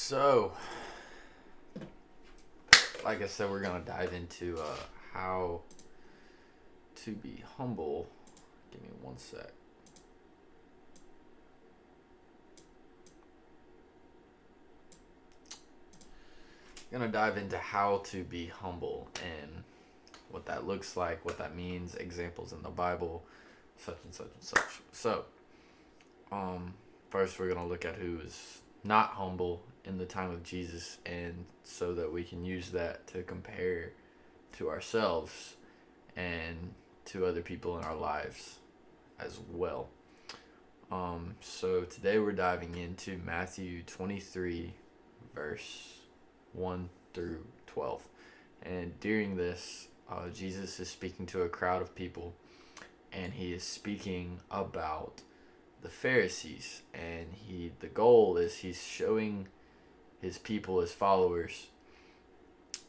So, like I said, we're going to dive into how to be humble. Give me one sec. Going to dive into how to be humble and what that looks like, what that means, examples in the Bible, such and such and such. So, first we're going to look at who is not humble in the time of Jesus, and so that we can use that to compare to ourselves and to other people in our lives as well. So today we're diving into Matthew 23, verse 1 through 12. And during this, Jesus is speaking to a crowd of people, and he is speaking about the Pharisees. And the goal is he's showing his people, his followers,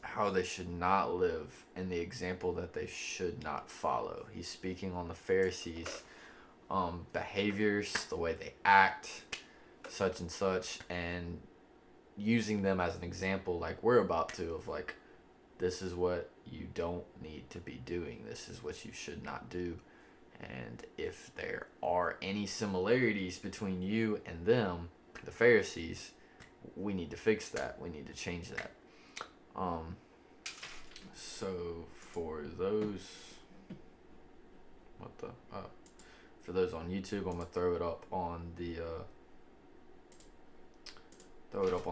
how they should not live and the example that they should not follow. He's speaking on the Pharisees' behaviors, the way they act, such and such, and using them as an example, like we're about to, of like, this is what you don't need to be doing. This is what you should not do. And if there are any similarities between you and them, the Pharisees, we need to fix that. We need to change that. So for those, for those on YouTube, I'm gonna throw it up on the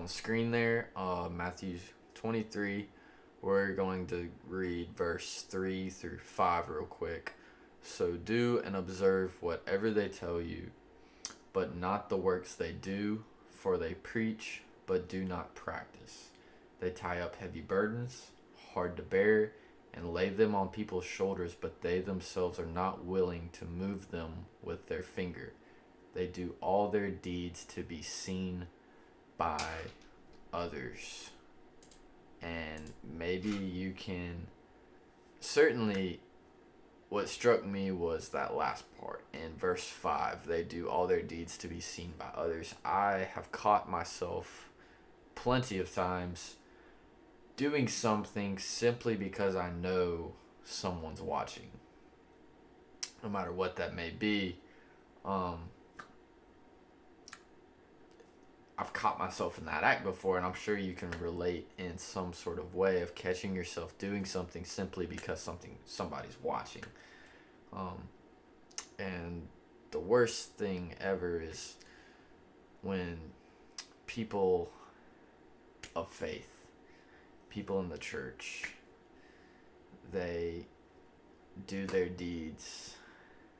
screen there. Matthew 23. We're going to read verse 3 through 5 real quick. So do and observe whatever they tell you, but not the works they do, for they preach, but do not practice. They tie up heavy burdens, hard to bear, and lay them on people's shoulders, but they themselves are not willing to move them with their finger. They do all their deeds to be seen by others. And maybe you can, certainly what struck me was that last part in verse 5. They do all their deeds to be seen by others. I have caught myself plenty of times doing something simply because I know someone's watching, no matter what that may be. I've caught myself in that act before, and I'm sure you can relate in some sort of way of catching yourself doing something simply because somebody's watching. And the worst thing ever is when people of faith, people in the church, they do their deeds.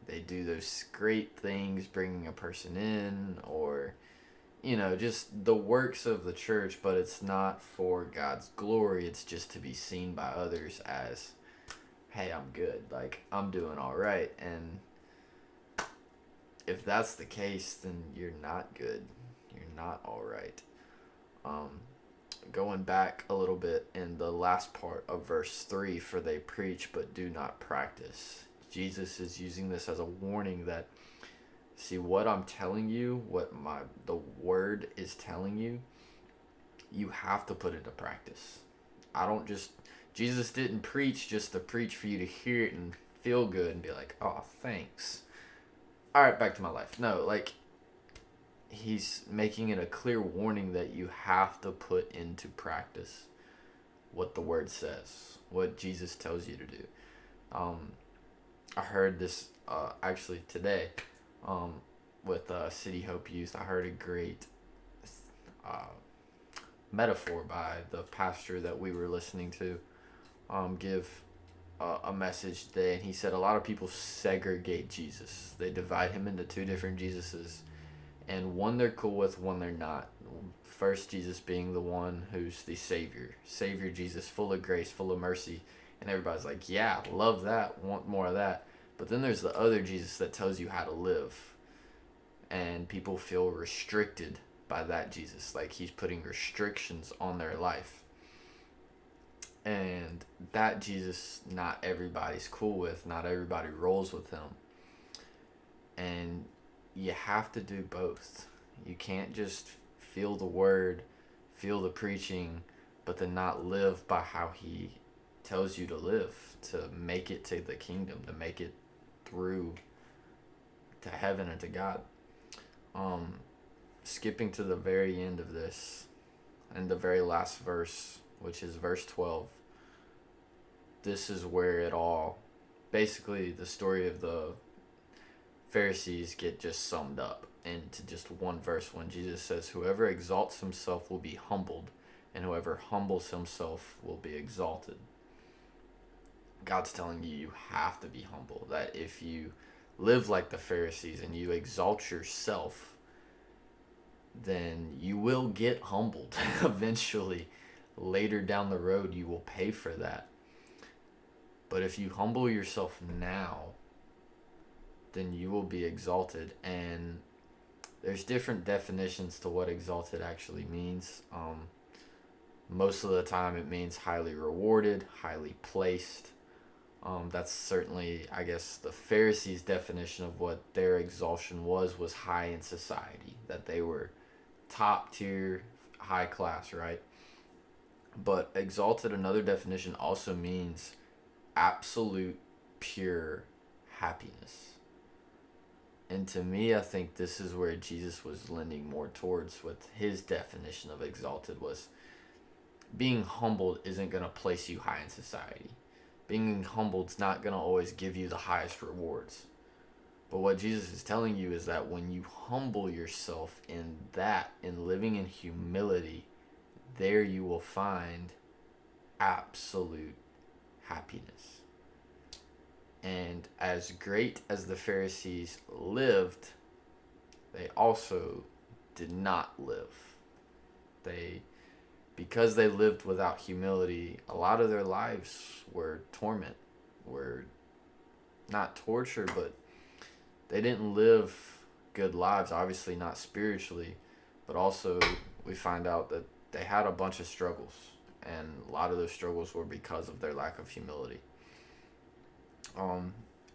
They do those great things, bringing a person in, or just the works of the church, but it's not for God's glory. It's just to be seen by others as, hey, I'm good. Like, I'm doing all right. And if that's the case, then you're not good. You're not all right. Going back a little bit in the last part of verse 3, for they preach but do not practice. Jesus is using this as a warning that, see, what I'm telling you, the word is telling you, you have to put into practice. Jesus didn't preach just to preach for you to hear it and feel good and be like, oh, thanks. All right, back to my life. No, like, he's making it a clear warning that you have to put into practice what the word says, what Jesus tells you to do. I heard this actually today. With City Hope Youth, I heard a great metaphor by the pastor that we were listening to give a message today, and he said a lot of people segregate Jesus. They divide him into two different Jesuses, and one they're cool with, one they're not. First Jesus being the one who's the Savior Jesus, full of grace, full of mercy, and everybody's like, yeah, love that, want more of that. But then there's the other Jesus that tells you how to live. And people feel restricted by that Jesus. Like, he's putting restrictions on their life. And that Jesus, not everybody's cool with. Not everybody rolls with him. And you have to do both. You can't just feel the word, feel the preaching, but then not live by how he tells you to live, to make it to the kingdom, to make it through to heaven and to God. Um, Skipping to the very end of this, and the very last verse, which is verse 12, this is where it all, basically the story of the Pharisees get just summed up into just one verse when Jesus says, "Whoever exalts himself will be humbled, and whoever humbles himself will be exalted." God's telling you have to be humble. That if you live like the Pharisees and you exalt yourself, then you will get humbled eventually. Later down the road, you will pay for that. But if you humble yourself now, then you will be exalted. And there's different definitions to what exalted actually means. Most of the time it means highly rewarded, highly placed. That's certainly, I guess, the Pharisees' definition of what their exaltation was high in society, that they were top tier, high class, right? But exalted, another definition, also means absolute pure happiness. And to me, I think this is where Jesus was leaning more towards with his definition of exalted, was being humbled isn't going to place you high in society. Being humbled is not going to always give you the highest rewards. But what Jesus is telling you is that when you humble yourself in living in humility, there you will find absolute happiness. And as great as the Pharisees lived, they also did not live. Because they lived without humility, a lot of their lives were torment, were not torture, but they didn't live good lives, obviously not spiritually, but also we find out that they had a bunch of struggles, and a lot of those struggles were because of their lack of humility.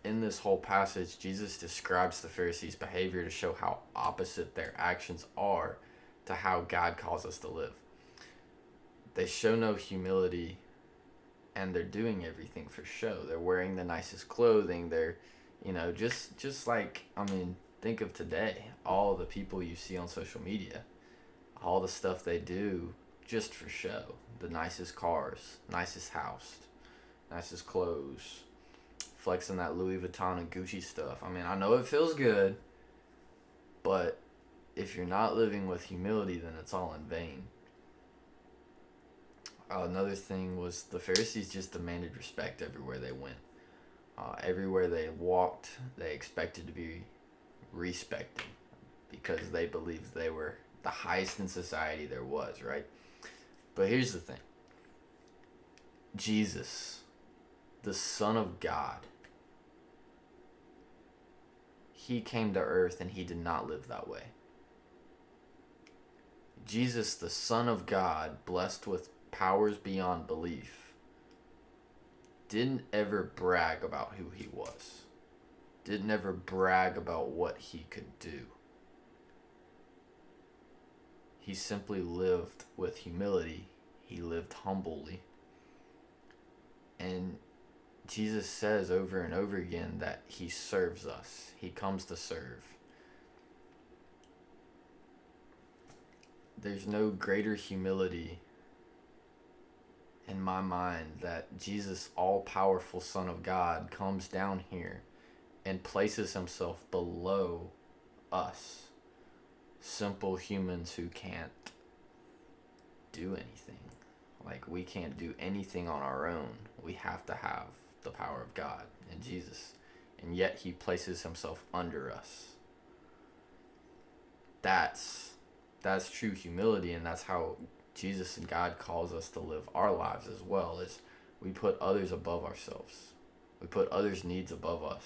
In this whole passage, Jesus describes the Pharisees' behavior to show how opposite their actions are to how God calls us to live. They show no humility, and they're doing everything for show. They're wearing the nicest clothing. They're, just like, think of today. All the people you see on social media, all the stuff they do just for show. The nicest cars, nicest house, nicest clothes, flexing that Louis Vuitton and Gucci stuff. I know it feels good, but if you're not living with humility, then it's all in vain. Another thing was the Pharisees just demanded respect everywhere they went. Everywhere they walked, they expected to be respected because they believed they were the highest in society there was, right? But here's the thing. Jesus, the Son of God, he came to earth and he did not live that way. Jesus, the Son of God, blessed with powers beyond belief, didn't ever brag about who he was. Didn't ever brag about what he could do. He simply lived with humility. He lived humbly. And Jesus says over and over again that he serves us. He comes to serve. There's no greater humility in my mind that Jesus, all-powerful Son of God, comes down here and places himself below us, simple humans who can't do anything. Like, we can't do anything on our own. We have to have the power of God in Jesus. And yet he places himself under us. That's true humility, and that's how Jesus and God calls us to live our lives as well, is we put others above ourselves. We put others' needs above us.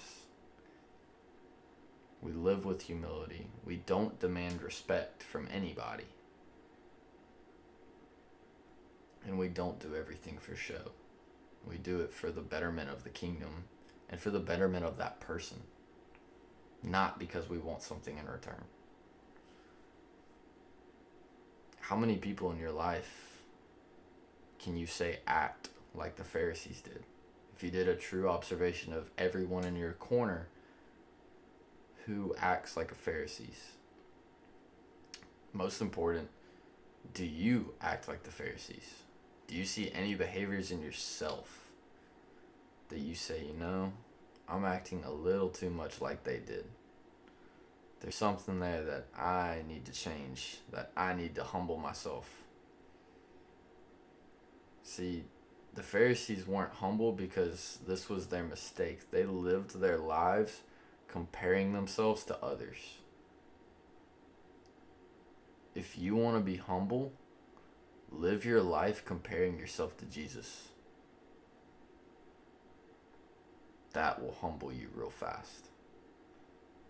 We live with humility. We don't demand respect from anybody. And we don't do everything for show. We do it for the betterment of the kingdom and for the betterment of that person, not because we want something in return. how many people in your life can you say act like the Pharisees did? If you did a true observation of everyone in your corner, who acts like a Pharisees? Most important, do you act like the Pharisees? Do you see any behaviors in yourself that you say, I'm acting a little too much like they did? There's something there that I need to change, that I need to humble myself. See, the Pharisees weren't humble because this was their mistake. They lived their lives comparing themselves to others. If you want to be humble, live your life comparing yourself to Jesus. That will humble you real fast.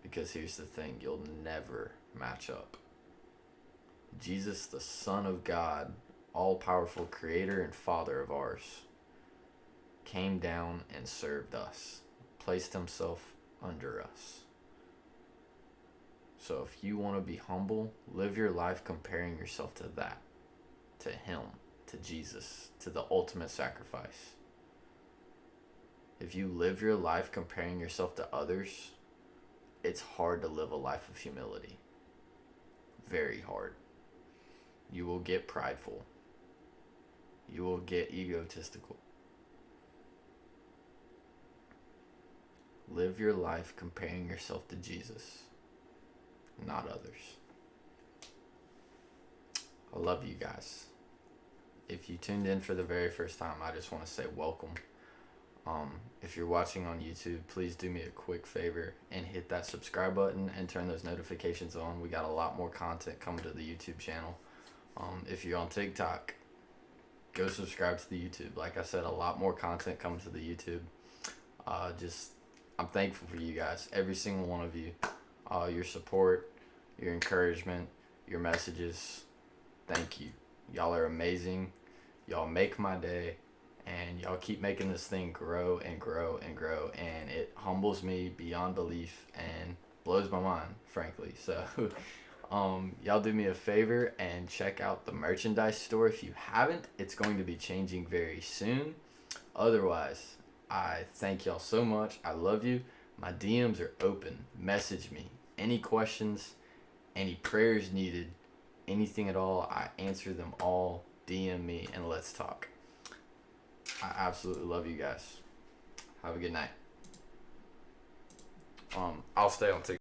Because here's the thing, you'll never match up. Jesus, the Son of God, all-powerful creator and Father of ours, came down and served us, placed himself under us. So if you want to be humble, live your life comparing yourself to that, to him, to Jesus, to the ultimate sacrifice. If you live your life comparing yourself to others, it's hard to live a life of humility. Very hard. You will get prideful. You will get egotistical. Live your life comparing yourself to Jesus, not others. I love you guys. If you tuned in for the very first time, I just want to say welcome. If you're watching on YouTube, please do me a quick favor and hit that subscribe button and turn those notifications on. We got a lot more content coming to the YouTube channel. If you're on TikTok, go subscribe to the YouTube. Like I said, a lot more content coming to the YouTube. I'm thankful for you guys, every single one of you. Your support, your encouragement, your messages. Thank you. Y'all are amazing. Y'all make my day. And y'all keep making this thing grow and grow and grow. And it humbles me beyond belief and blows my mind, frankly. So, y'all do me a favor and check out the merchandise store. If you haven't, it's going to be changing very soon. Otherwise, I thank y'all so much. I love you. My DMs are open. Message me. Any questions, any prayers needed, anything at all, I answer them all. DM me and let's talk. I absolutely love you guys. Have a good night. I'll stay on TikTok.